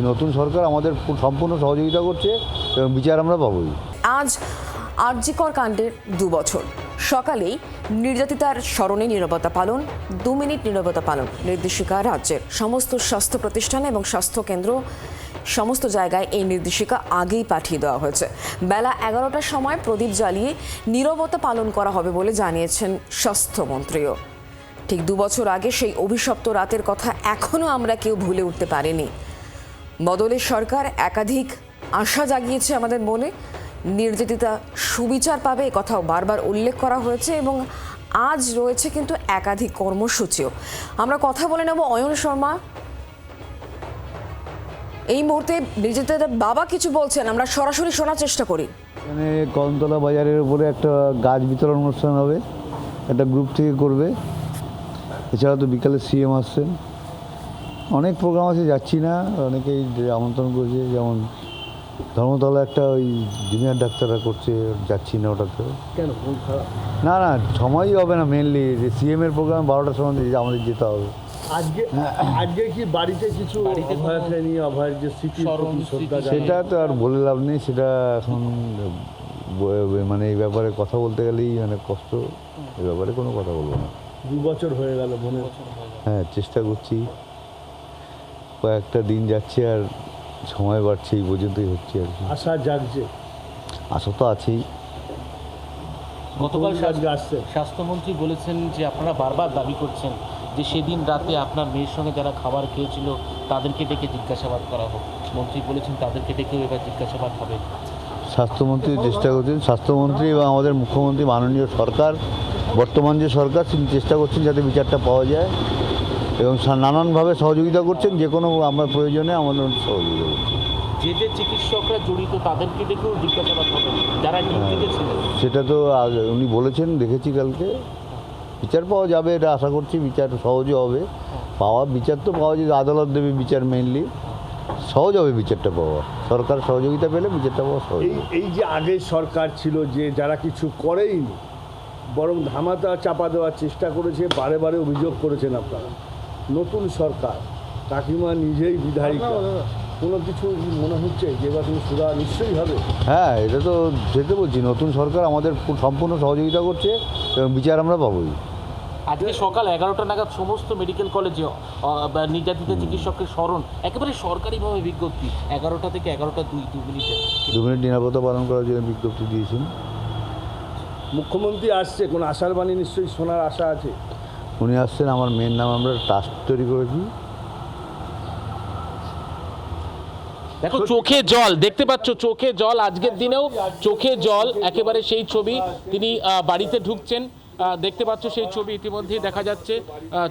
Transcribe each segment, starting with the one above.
নতুন সরকার আমাদের সম্পূর্ণ সহযোগিতা করছে এবং বিচার আমরা পাবোই। আজ আরজিকর কাণ্ডের 2 বছর। সকালেই নির্যাতিতার স্মরণে নীরবতা পালন, 2 মিনিট নীরবতা পালন নির্দেশিকা রাজ্যের সমস্ত স্বাস্থ্য প্রতিষ্ঠানে এবং স্বাস্থ্য কেন্দ্র সমস্ত জায়গায় এই নির্দেশিকা আগেই পাঠিয়ে দেওয়া হয়েছে। বেলা 11টার সময় প্রদীপ জ্বালিয়ে নীরবতা পালন করা হবে বলে জানিয়েছেন স্বাস্থ্যমন্ত্রীও। ঠিক 2 বছর আগে সেই অভিশপ্ত রাতের কথা এখনও আমরা কেউ ভুলে উঠতে পারিনি। বদলের সরকার একাধিক আশা জাগিয়েছে আমাদের মনে। নির্যাতিতা সুবিচার পাবে এ কথাও বারবার উল্লেখ করা হয়েছে এবং আজ রয়েছে কিন্তু একাধিক কর্মসূচিও। আমরা কথা বলে নেব অয়ন শর্মা। এই মুহূর্তে নির্যাতিতার বাবা কিছু বলছেন, আমরা সরাসরি শোনার চেষ্টা করি। এখানে কদমতলা বাজারের উপরে একটা গাছ বিতরণ অনুষ্ঠান হবে, একটা গ্রুপ থেকে করবে। এছাড়া তো বিকালে সিএম আসছেন, অনেক প্রোগ্রাম আছে, যাচ্ছি না। অনেকেই আমন্ত্রণ করছে, যেমন ধর্মতলা একটা ওই জুনিয়র ডাক্তাররা করছে, যাচ্ছি না ওটাতে। কেন না না, সময়ই হবে না। মেনলি যে সিএমের প্রোগ্রাম 12টার সময় আমাদের যেতে হবে। আজকে কি বাড়িতে কিছু অভয়কে নিয়ে অভয়ের যে স্মৃতি সেটা তো আর বলে লাভ নেই, সেটা এখন মানে এই ব্যাপারে কথা বলতে গেলেই মানে কষ্ট। এই ব্যাপারে কোনো কথা বলবো না। 2 বছর হয়ে গেল বোনের। হ্যাঁ, চেষ্টা করছি। কয়েকটা দিন যাচ্ছে আর সময় বাড়ছে, এই পর্যন্তই হচ্ছে আর কি। আশা জাগছে, আশা তো আছেই। গতকাল আসছে স্বাস্থ্যমন্ত্রী বলেছেন যে আপনারা বারবার দাবি করছেন যে সেদিন রাতে আপনার মেয়ের সঙ্গে যারা খাবার খেয়েছিল তাদেরকে ডেকে জিজ্ঞাসাবাদ করা হোক। মন্ত্রী বলেছেন তাদেরকে ডেকেও এবার জিজ্ঞাসাবাদ হবে। স্বাস্থ্যমন্ত্রী চেষ্টা করছেন, স্বাস্থ্যমন্ত্রী এবং আমাদের মুখ্যমন্ত্রী মাননীয় সরকার, বর্তমান যে সরকার, তিনি চেষ্টা করছেন যাতে বিচারটা পাওয়া যায় এবং নানানভাবে সহযোগিতা করছেন। যে কোনো আমার প্রয়োজনে আমাদের সহযোগিতা করছেন। যে যে চিকিৎসকরা জড়িত তাদেরকে ডেকেও জিজ্ঞাসাবাদ হবে, যারা ডিউটিতে ছিলেন। সেটা তো উনি বলেছেন, দেখেছি কালকে। বিচার পাওয়া যাবে এটা আশা করছি। বিচার সহজে হবে পাওয়া, বিচার তো পাওয়া যায়, আদালত দেবে বিচার। মেনলি সহজ হবে বিচারটা পাওয়া, সরকার সহযোগিতা পেলে বিচারটা পাওয়া সহজ। এই যে আগের সরকার ছিল যে যারা কিছু করেইনি, বরং ধামাতা চাপা দেওয়ার চেষ্টা করেছে, বারে বারে অভিযোগ করেছেন আপনারা। নতুন সরকার, কাকিমা নিজেই বিধায়িকা, কোনো কিছু মনে হচ্ছে যে এবার তুমি সুরা নিশ্চয়ই হবে? হ্যাঁ, এটা তো যেতে বলছি, নতুন সরকার আমাদের সম্পূর্ণ সহযোগিতা করছে এবং বিচার আমরা পাবোই। আজকে সকাল 11টা নাগাদ সমস্ত মেডিকেল কলেজে নির্যাতিত চিকিৎসকের স্মরণ, একেবারে সরকারিভাবে বিজ্ঞপ্তি 11টা থেকে 11টা 2 মিনিটে 2 মিনিট নিরাপত্তা পালন করার জন্য বিজ্ঞপ্তি দিয়েছেন। মুখ্যমন্ত্রী আসছে, কোনো আশার বাণী নিশ্চয়ই শোনার আশা আছে? উনি আসছেন, আমার মেয়ের নাম আমরা ট্রাস্ট তৈরি করেছি। দেখো চোখে জল দেখতে পাচ্ছ, চোখে জল আজকের দিনেও চোখে জল, একেবারে সেই ছবি। তিনি বাড়িতে ঢুকছেন, দেখতে পাচ্ছ সেই ছবি ইতিমধ্যেই দেখা যাচ্ছে।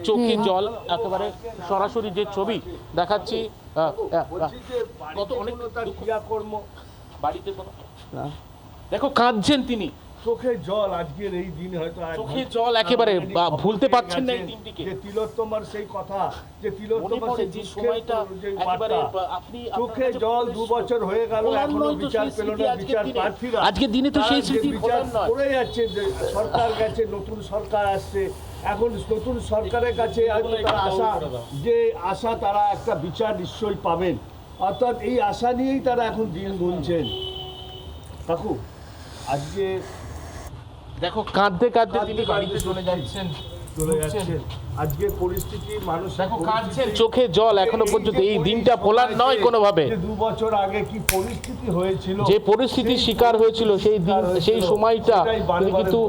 চোখে জল, একেবারে সরাসরি যে ছবি দেখাচ্ছি। কত অনেক ক্রিয়াকর্ম বাড়িতে দেখো কাঁদছেন তিনি, চোখে জল। আজকের এই দিন হয়তো চোখে জল, একেবারে ভুলতে পারছেন না এই দিনটিকে। যে তিলোত্তমার সেই কথা, যে তিলোত্তমার সেই যে সময়টা একেবারে আপনি চোখে জল। 2 বছর হয়ে গেল, এখনো বিচার পেল না বিচার প্রার্থীরা। আজকের দিনে তো সেই স্মৃতি বিচার করে যাচ্ছে। যে সরকার গেছে, নতুন সরকার আসছে, এখন নতুন সরকারের কাছে হয়তো তারা আশা, যে আশা তারা একটা বিচার নিশ্চয়ই পাবেন। অর্থাৎ এই আশা নিয়েই তারা এখন দিন গুনছেন। কাকু, আজকে দেখো কাঁদতে কাঁদতে তিনি বাড়িতে চলে যাচ্ছেন। আজকের পরিস্থিতি মানুষ দেখো কাঁদছেন, চোখে জল এখনো পর্যন্ত। এই দিনটা ভোলার নয় কোনোভাবে। 2 বছর আগে কি পরিস্থিতি হয়েছিল, যে পরিস্থিতির শিকার হয়েছিল সেই দিন, সেই সময়টা কিন্তু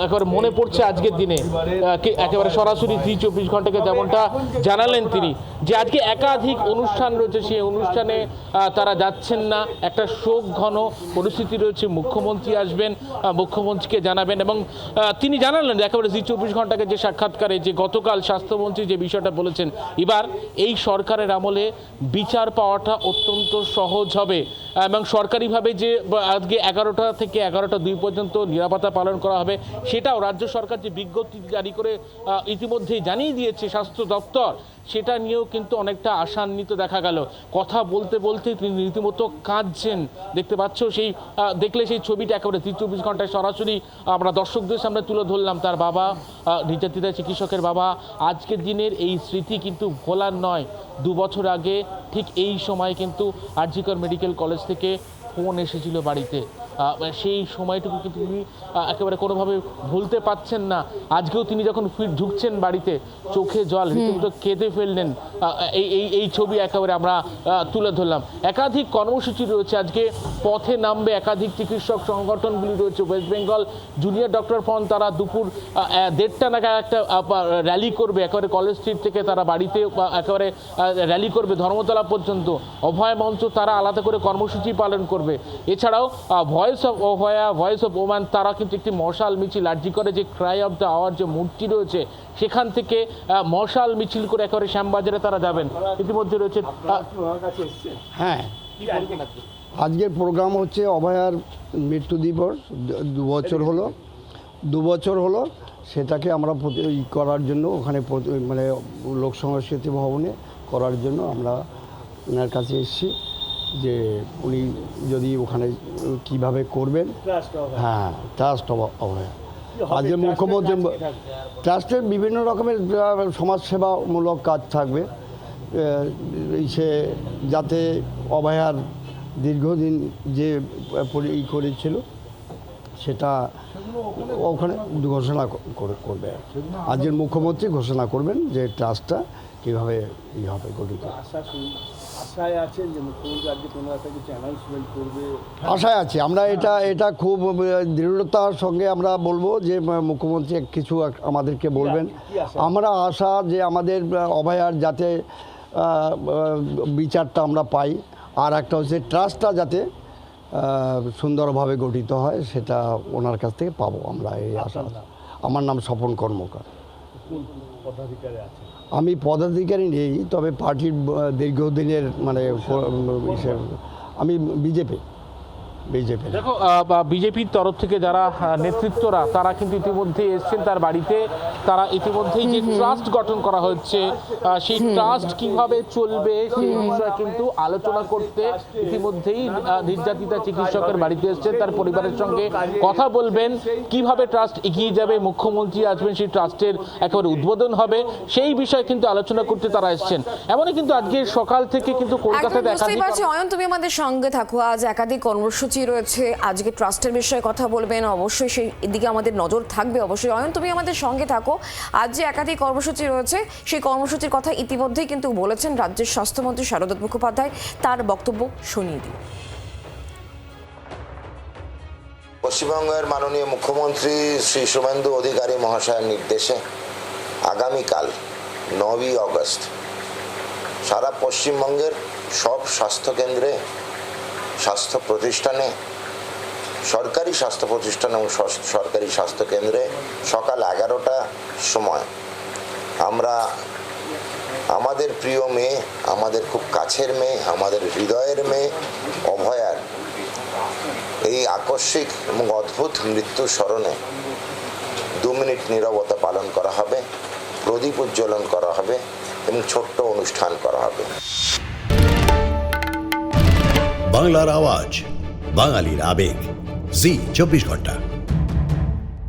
একেবারে মনে পড়ছে আজকের দিনে। একেবারে সরাসরি 24 ঘন্টাকে যেমনটা জানালেন তিনি, যে আজকে একাধিক অনুষ্ঠান রয়েছে, সেই অনুষ্ঠানে তারা যাচ্ছেন না। একটা শোক ঘন পরিস্থিতি রয়েছে। মুখ্যমন্ত্রী আসবেন, মুখ্যমন্ত্রীকে জানাবেন এবং তিনি জানালেন একেবারে 24 ঘন্টাকে যে সাক্ষাৎকারে, যে গতকাল স্বাস্থ্যমন্ত্রী যে বিষয়টা বলেছেন, এবার এই সরকারের আমলে বিচার পাওয়াটা অত্যন্ত সহজ হবে এবং সরকারিভাবে যে আজকে 11টা থেকে 11টা 2 পর্যন্ত নিরাপত্তা পালন করা হবে, সেটাও রাজ্য সরকার যে বিজ্ঞপ্তি জারি করে ইতিমধ্যেই জানিয়ে দিয়েছে স্বাস্থ্য দপ্তর, সেটা নিয়েও কিন্তু অনেকটা আশান্বিত দেখা গেল। কথা বলতে বলতে তিনি রীতিমতো কাঁদছেন, দেখতে পাচ্ছ সেই দেখলে সেই ছবিটা একেবারে 24 ঘন্টায় সরাসরি আমরা দর্শকদের সামনে তুলে ধরলাম। তার বাবা, নির্যাতিতা চিকিৎসকের বাবা, আজকের দিনের এই স্মৃতি কিন্তু ভোলার নয়। 2 বছর আগে ঠিক এই সময় কিন্তু আর.জি. কর মেডিকেল কলেজ থেকে ফোন এসেছিল বাড়িতে। সেই সময়টুকু কিন্তু তিনি একেবারে কোনোভাবে ভুলতে পারছেন না। আজকেও তিনি যখন ঢুকছেন বাড়িতে, চোখে জল, রীতিমতো কেঁদে ফেললেন। এই ছবি একেবারে আমরা তুলে ধরলাম। একাধিক কর্মসূচি রয়েছে আজকে, পথে নামবে একাধিক চিকিৎসক সংগঠনগুলি রয়েছে। West Bengal junior doctor front তারা দুপুর 1:30 নাগাদ একটা র্যালি করবে, একেবারে কলেজ স্ট্রিট থেকে তারা বাড়িতে একেবারে র্যালি করবে ধর্মতলা পর্যন্ত। অভয় মঞ্চ তারা আলাদা করে কর্মসূচি পালন করবে। এছাড়াও voice of Abhaya, voice of woman তারা কিন্তু একটি মশাল মিছিল, আর.জি. করে যে ক্রাই অফ দ্য আওয়ার যে মূর্তি রয়েছে সেখান থেকে মশাল মিছিল করে একেবারে শ্যামবাজারে তারা যাবেন। ইতিমধ্যে রয়েছে হ্যাঁ, আজকের প্রোগ্রাম হচ্ছে অভয়ার মৃত্যু দিবস। 2 বছর হলো সেটাকে আমরা করার জন্য ওখানে মানে লোক সংস্কৃতি ভবনে করার জন্য আমরা ওনার কাছে এসেছি যে উনি যদি ওখানে কিভাবে করবেন। হ্যাঁ, ট্রাস্ট অভয়া। আজকে মুখ্যমন্ত্রী ট্রাস্টের বিভিন্ন রকমের সমাজসেবামূলক কাজ থাকবে, সে যাতে অভয়ার দীর্ঘদিন যে করেছিল সেটা ওখানে ঘোষণা করবে। আজকের মুখ্যমন্ত্রী ঘোষণা করবেন যে ট্রাস্টটা কীভাবে হবে গঠিত। আশায় আছেন যে মুখ্যমন্ত্রী আজকে কোনো একটা কিছু অ্যানাউন্সমেন্ট করবে? আশায় আছি আমরা, এটা খুব দৃঢ়তার সঙ্গে আমরা বলবো যে মুখ্যমন্ত্রী কিছু আমাদেরকে বলবেন। আমরা আশা যে আমাদের অভয়ার যাতে বিচারটা আমরা পাই, আর একটা হচ্ছে ট্রাস্টটা যাতে সুন্দরভাবে গঠিত হয়, সেটা ওনার কাছ থেকে পাবো আমরা, এই আশা। আমার নাম স্বপন কর্মকার। পদাধিকারী আছে? আমি পদাধিকারী নেই, তবে পার্টির দীর্ঘদিনের মানে আমি বিজেপি। দেখো, বিজেপির তরফ থেকে যারা নেতৃত্বরা তারা কিন্তু ইতিমধ্যেই এসছেন তার বাড়িতে। তারা ইতিমধ্যেই যে ট্রাস্ট গঠন করা হচ্ছে সেই ট্রাস্ট কিভাবে চলবে সেই বিষয়ে কিন্তু আলোচনা করতে ইতিমধ্যেই নির্যাতিতা চিকিৎসকের বাড়িতে এসছেন। তার পরিবারের সঙ্গে কথা বলবেন, কিভাবে ট্রাস্ট এগিয়ে যাবে, মুখ্যমন্ত্রী আসবেন, সেই ট্রাস্টের একেবারে উদ্বোধন হবে, সেই বিষয়ে কিন্তু আলোচনা করতে তারা এসছেন। এমনই কিন্তু আজকে সকাল থেকে কিন্তু কলকাতাতে অয়ন, তুমি আমাদের সঙ্গে থাকো। আজ একাধিক কর্মসূচি রয়েছে, আজকে ট্রাস্টের বিষয়ে কথা বলবেন, অবশ্যই সেই দিকে আমাদের নজর থাকবে। অবশ্যই অয়ন, তুমি আমাদের সঙ্গে থাকো। আজ যে একাধিক কর্মসূচি রয়েছে সেই কর্মসূচির কথা ইতিমধ্যেই কিন্তু বলেছেন রাজ্যের স্বাস্থ্যমন্ত্রী শারদা মুখোপাধ্যায়। তার বক্তব্য শুনিয়ে দিই। পশ্চিমবঙ্গের মাননীয় মুখ্যমন্ত্রী শ্রী শুভেন্দু অধিকারী মহাশয়ের নির্দেশে আগামীকাল 9ই অগস্ট সারা পশ্চিমবঙ্গের সব স্বাস্থ্যকেন্দ্রে, স্বাস্থ্য প্রতিষ্ঠানে, সরকারি স্বাস্থ্য প্রতিষ্ঠান এবং সরকারি স্বাস্থ্যকেন্দ্রে সকাল 11টার সময় আমরা আমাদের প্রিয় মেয়ে, আমাদের খুব কাছের মেয়ে, আমাদের হৃদয়ের মেয়ে অভয়ার এই আকস্মিক এবং অদ্ভুত মৃত্যুর স্মরণে 2 মিনিট নীরবতা পালন করা হবে, প্রদীপ উজ্জ্বলন করা হবে এবং ছোট্ট অনুষ্ঠান করা হবে। বাংলার আওয়াজ, বাঙালির আবেগ, জি 24 ঘন্টা।